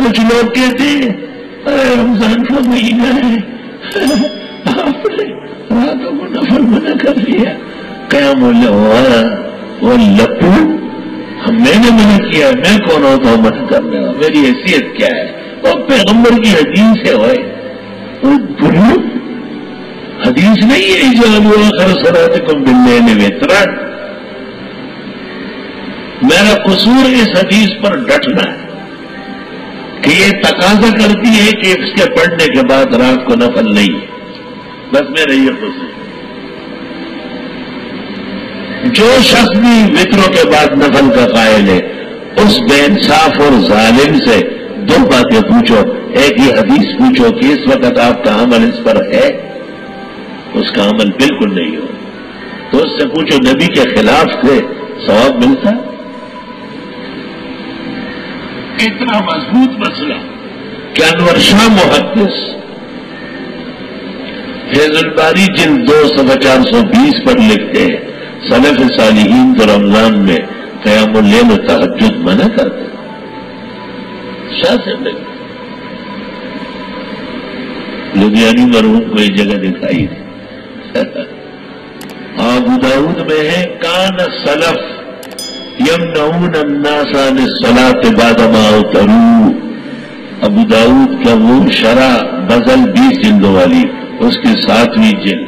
کچھ لوگ کہتے ہیں رمضان کا مہینہ ہے آپ نے راتوں کو نفل منع کر دیا، قیام وہ لپو میں نے منع کیا، میں کون ہوتا ہوں منع کرنے والا، میری حیثیت کیا ہے؟ وہ پیغمبر کی حدیث ہے ہوئے وہ بھولو حدیث نہیں ہے اجعلوا آخر صلاتکم باللیل وترا۔ میرا قصور اس حدیث پر ڈٹنا ہے کہ یہ تقاضا کرتی ہے کہ اس کے پڑھنے کے بعد رات کو نفل نہیں ہے، بس میرا یہ قصور۔ جو شخص بھی وطروں کے بعد نفل کا قائل ہے اس بے انصاف اور ظالم سے دو باتیں پوچھو، ایک یہ حدیث پوچھو کہ اس وقت آپ کا عمل اس پر ہے، اس کا عمل بالکل نہیں ہو، تو اس سے پوچھو نبی کے خلاف سے ثواب ملتا؟ اتنا مضبوط مسئلہ کہ انور شاہ محدث فیض الباری جلد 2 صفحہ 420 پر لکھتے ہیں سلف صالحین تو رمضان میں قیام اللیل و تہجد منع کرتے شاہ سے لدھیانی مرحوم کو یہ جگہ دکھائی تھی۔ ابو داؤد میں ہے کان السلف یمنعون الناس عن الصلاة بعد ما اوتروا، ابو داؤد کا وہ شرح غزل 20 جلدوں والی اس کی 7ویں جلد